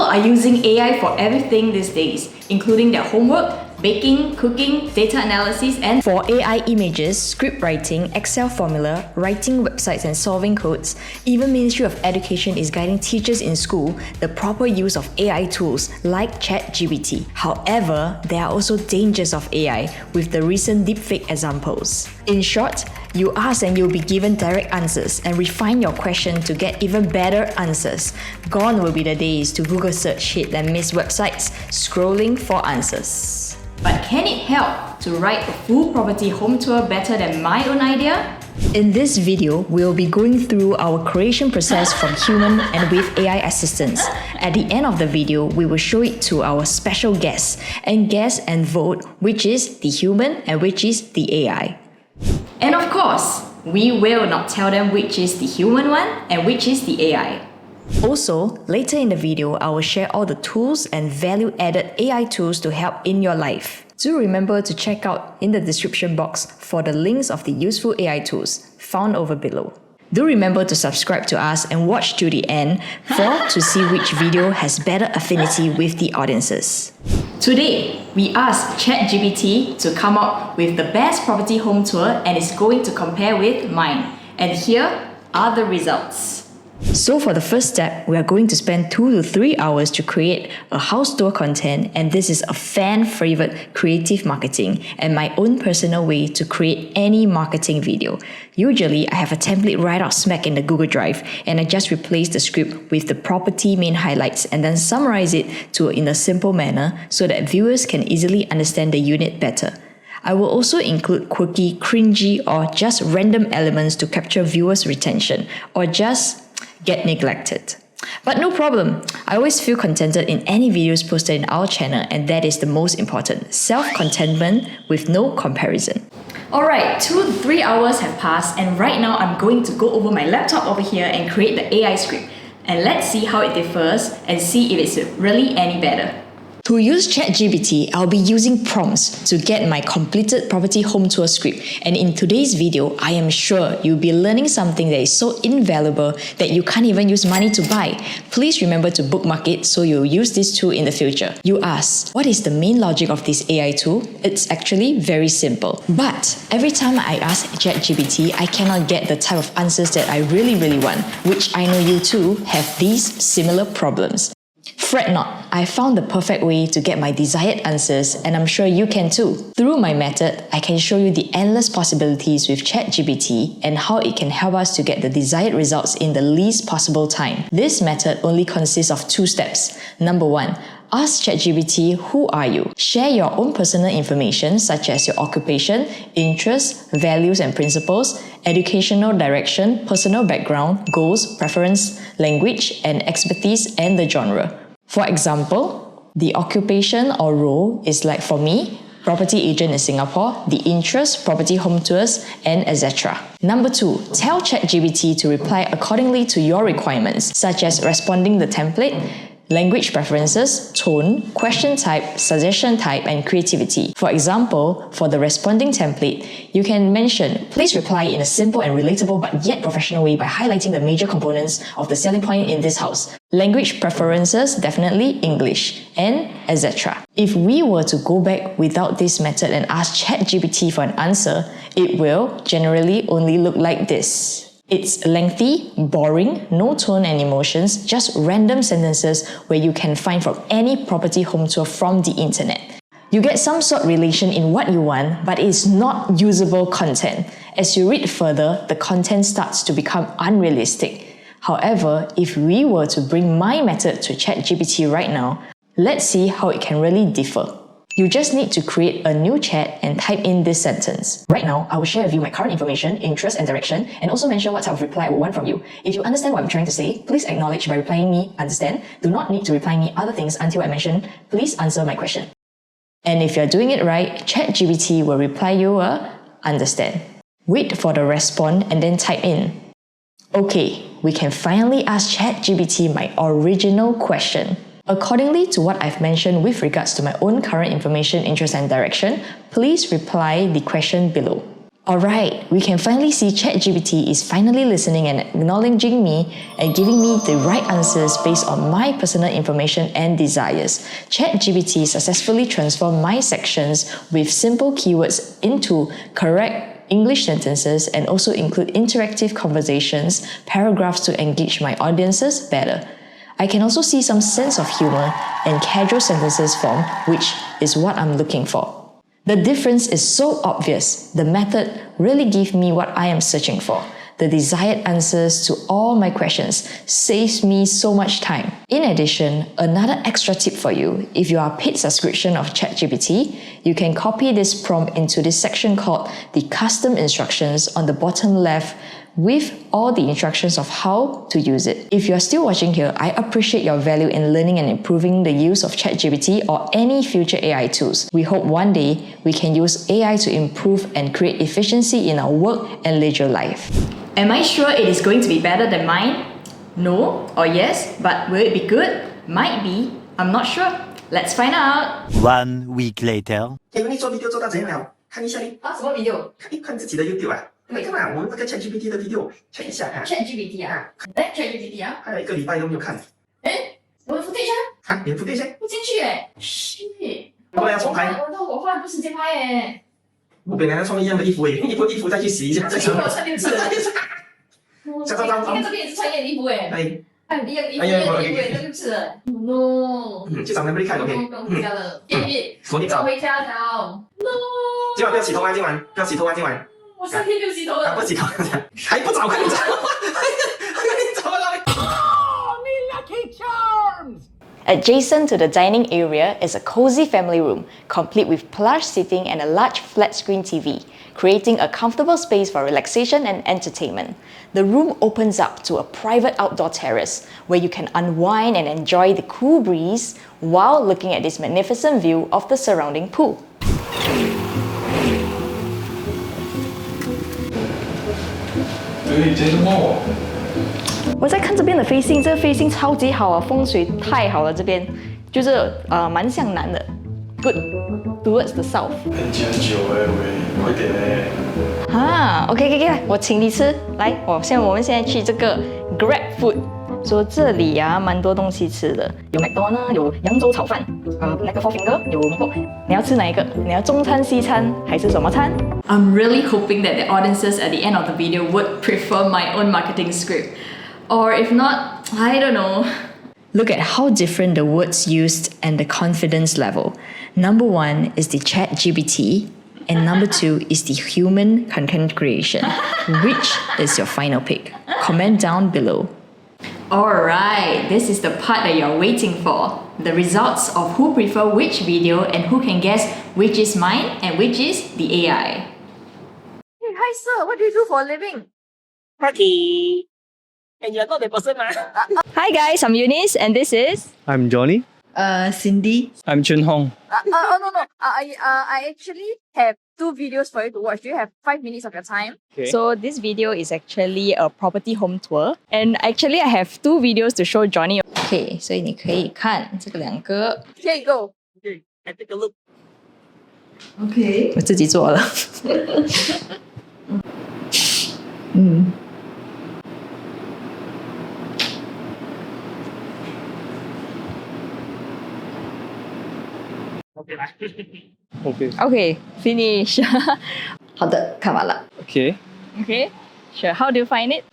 People are using AI for everything these days, including their homework, baking, cooking, data analysis, and for AI images, script writing, Excel formula, writing websites and solving codes. Even Ministry of Education is guiding teachers in school the proper use of AI tools like ChatGPT. However, there are also dangers of AI with the recent deepfake examples. In short, you ask and you'll be given direct answers and refine your question to get even better answers. Gone will be the days to Google search hit and miss websites scrolling for answers. But can it help to write a full property home tour better than my own idea? In this video, we'll be going through our creation process from human and with AI assistance. At the end of the video, we will show it to our special guests and guess and vote which is the human and which is the AI. And of course, we will not tell them which is the human one and which is the AI. Also, later in the video, I will share all the tools and value-added AI tools to help in your life. Do remember to check out in the description box for the links of the useful AI tools found over below. Do remember to subscribe to us and watch to the end to see which video has better affinity with the audiences. Today, we asked ChatGPT to come up with the best property home tour and it's going to compare with mine. And here are the results. So for the first step, we are going to spend 2 to 3 hours to create a house tour content, and this is a fan favorite creative marketing and my own personal way to create any marketing video. Usually, I have a template right out smack in the Google Drive and I just replace the script with the property main highlights and then summarize it in a simple manner so that viewers can easily understand the unit better. I will also include quirky, cringy, or just random elements to capture viewers' retention or just get neglected. But no problem, I always feel contented in any videos posted in our channel, and that is the most important, self-contentment with no comparison. Alright, 2 to 3 hours have passed and right now I'm going to go over my laptop over here and create the AI script. And let's see how it differs and see if it's really any better. To use ChatGPT, I'll be using prompts to get my completed property home tour script. And in today's video, I am sure you'll be learning something that is so invaluable that you can't even use money to buy. Please remember to bookmark it so you'll use this tool in the future. You ask, what is the main logic of this AI tool? It's actually very simple. But every time I ask ChatGPT, I cannot get the type of answers that I really want, which I know you too have these similar problems. Fret not, I found the perfect way to get my desired answers and I'm sure you can too. Through my method, I can show you the endless possibilities with ChatGPT and how it can help us to get the desired results in the least possible time. This method only consists of 2 steps. Number 1, ask ChatGPT, who are you? Share your own personal information such as your occupation, interests, values and principles, educational direction, personal background, goals, preference, language, and expertise and the genre. For example, the occupation or role is like for me, property agent in Singapore, the interest, property home tours, and etc. Number 2, tell ChatGPT to reply accordingly to your requirements, such as responding the template, language preferences, tone, question type, suggestion type, and creativity. For example, for the responding template, you can mention, please reply in a simple and relatable but yet professional way by highlighting the major components of the selling point in this house. Language preferences, definitely English, and etc. If we were to go back without this method and ask ChatGPT for an answer, it will generally only look like this. It's lengthy, boring, no tone and emotions, just random sentences where you can find from any property home tour from the internet. You get some sort of relation in what you want, but it's not usable content. As you read further, the content starts to become unrealistic. However, if we were to bring my method to ChatGPT right now, let's see how it can really differ. You just need to create a new chat and type in this sentence. Right now, I will share with you my current information, interest and direction, and also mention what type of reply I would want from you. If you understand what I'm trying to say, please acknowledge by replying me, understand. Do not need to reply me other things until I mention, please answer my question. And if you're doing it right, ChatGPT will reply you understand. Wait for the response and then type in. Okay, we can finally ask ChatGPT my original question. Accordingly to what I've mentioned with regards to my own current information, interest and direction, please reply the question below. Alright, we can finally see ChatGPT is finally listening and acknowledging me and giving me the right answers based on my personal information and desires. ChatGPT successfully transformed my sections with simple keywords into correct English sentences and also include interactive conversations, paragraphs to engage my audiences better. I can also see some sense of humor and casual sentences form, which is what I'm looking for. The difference is so obvious. The method really gives me what I am searching for. The desired answers to all my questions saves me so much time. In addition, another extra tip for you, if you are a paid subscription of ChatGPT, you can copy this prompt into this section called the custom instructions on the bottom left with all the instructions of how to use it. If you are still watching here, I appreciate your value in learning and improving the use of ChatGPT or any future AI tools. We hope one day we can use AI to improve and create efficiency in our work and leisure life. Am I sure it is going to be better than mine? No or yes, but will it be good? Might be. I'm not sure. Let's find out. 1 week later. Eunice 做 video 做到怎样了？看一下哩。什么 video？ 看自己的 YouTube 啊。你看嘛，我们那个 ChatGPT 的 video check 一下看。ChatGPT 啊？ChatGPT 啊？还有1个礼拜都没有看。我的 footage 啊？你的 footage 不进去shit！ 不然要重拍。我花很多时间拍我本来要穿一样的衣服衣服再去洗一下。这个我穿6次了。小张张。你看这边也是穿一样的衣服看一样的衣服这6次了。No。去找 memory card OK。不用回家了。锁你找。回家找。No。今晚不要洗头啊！今晚不要洗头啊！今晚。我3天没有洗头了。不洗头，还不早，快点找，快点找啊！ Adjacent to the dining area is a cozy family room, complete with plush seating and a large flat-screen TV, creating a comfortable space for relaxation and entertainment. The room opens up to a private outdoor terrace, where you can unwind and enjoy the cool breeze while looking at this magnificent view of the surrounding pool. 我在看这边的飞行，这个飞行超级好啊，风水太好了，这边就是蛮向南的 ，good towards the south。很久喂，快点嘞！啊 ，OK，我请你吃，来，我们现在去这个 Grab Food， 说这里啊蛮多东西吃的，有 McDonald， 有扬州炒饭，那个 Four Finger， 有米粉，你要吃哪一个？你要中餐、西餐还是什么餐？ I'm really hoping that the audiences at the end of the video would prefer my own marketing script. Or if not, I don't know. Look at how different the words used and the confidence level. Number 1 is the ChatGPT, and number 2 is the human content creation. Which is your final pick? Comment down below. Alright, this is the part that you're waiting for. The results of who prefer which video and who can guess which is mine and which is the AI. Hey, hi sir, what do you do for a living? Party. And you're not the person, man. Hi guys, I'm Eunice and this is... I'm Johnny. Cindy. I'm Chun Hong. No. I actually have 2 videos for you to watch. Do you have 5 minutes of your time? Okay. So this video is actually a property home tour. And actually I have 2 videos to show Johnny. Okay, 所以你可以看这个2个。 Here you go. Okay, I take a look. Okay. 我自己做了。OK 来。Okay. Okay, finish. 好的，看完了。 Okay. Okay, sure. How do you find it?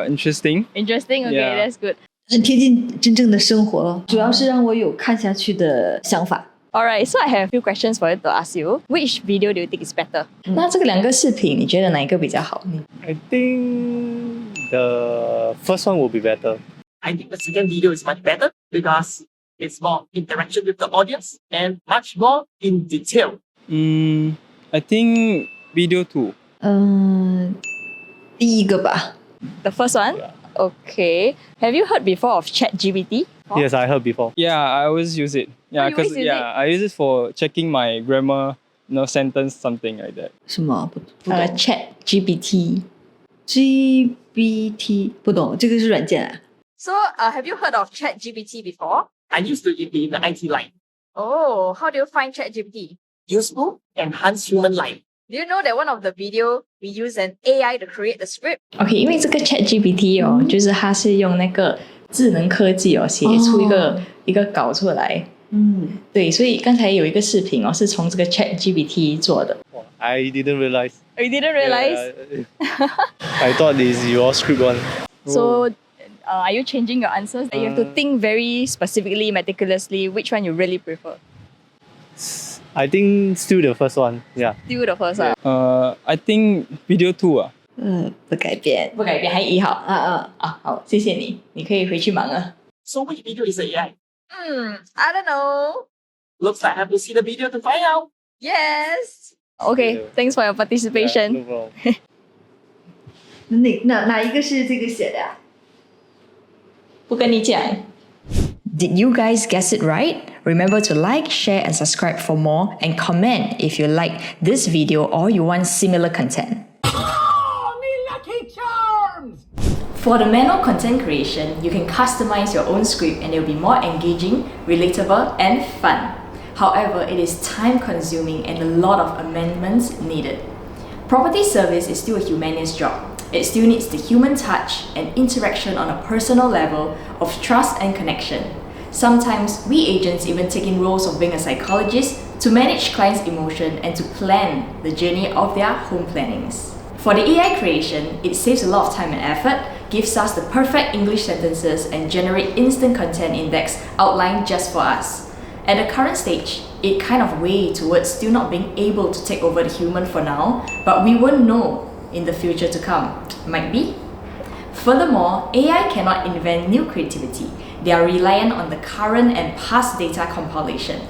Interesting. Interesting. Okay, Yeah. that's good. 很贴近真正的生活了，主要是让我有看下去的想法。 Alright, so I have a few questions for you to ask you. Which video do you think is better? 那这个2个视频，你觉得哪一个比较好？ I think the first one will be better. I think the second video is much better because it's more interaction with the audience and much more in detail. I think video 2. 第一个吧。 The first one? Okay. Have you heard before of ChatGPT? Yes, I heard before. Yeah, I always use it. Yeah, you always because use I use it for checking my grammar, sentence, something like that. 什么？不懂。 ChatGPT. GPT 不懂，这个是软件啊。 So, have you heard of ChatGPT before? I used to be in the IT line. Oh, how do you find ChatGPT? Useful, enhance human life. Do you know that one of the video we use an AI to create the script? OK， 因为这个 ChatGPT 哦，就是它是用那个智能科技哦，写出一个稿出来。对，所以刚才有一个视频哦，是从这个 ChatGPT 做的。I didn't realize. You didn't realize? I thought it's your script one. So, are you changing your answers? You have to think very specifically, meticulously, which one you really prefer. I think still the first one. Yeah. Still the first one. I think video 2不改变，还1号。好，谢谢你，你可以回去忙了。 So which video is the AI? I don't know. Looks like I have to see the video to find out. Yes. Okay, thanks for your participation. No problem. 哪一个是这个写的呀？不跟你讲。Did you guys guess it right? Remember to like, share, and subscribe for more, and comment if you like this video or you want similar content. For the manual content creation, you can customize your own script and it will be more engaging, relatable, and fun. However, it is time-consuming and a lot of amendments needed. Property service is still a humanious job. It still needs the human touch and interaction on a personal level of trust and connection. Sometimes, we agents even take in roles of being a psychologist to manage clients' emotion and to plan the journey of their home plannings. For the AI creation, it saves a lot of time and effort, gives us the perfect English sentences, and generate instant content index outlined just for us. At the current stage, it kind of way towards still not being able to take over the human for now, but we won't know in the future to come. Might be. Furthermore, AI cannot invent new creativity. They are reliant on the current and past data compilation.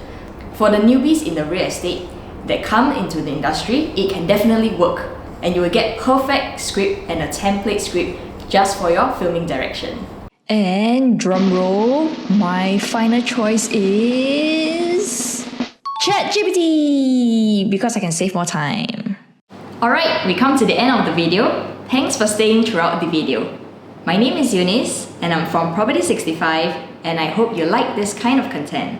For the newbies in the real estate that come into the industry, it can definitely work, and you will get perfect script and a template script just for your filming direction. And drumroll, my final choice is ChatGPT because I can save more time. Alright, we come to the end of the video. Thanks for staying throughout the video. My name is Eunice and I'm from Property 65 and I hope you like this kind of content.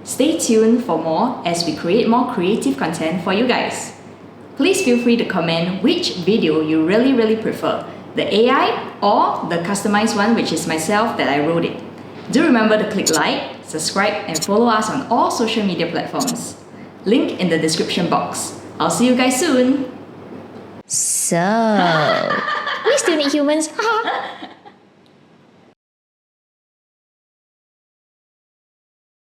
Stay tuned for more as we create more creative content for you guys. Please feel free to comment which video you really prefer, the AI or the customized one which is myself that I wrote it. Do remember to click like, subscribe and follow us on all social media platforms. Link in the description box. I'll see you guys soon! So, we still need humans.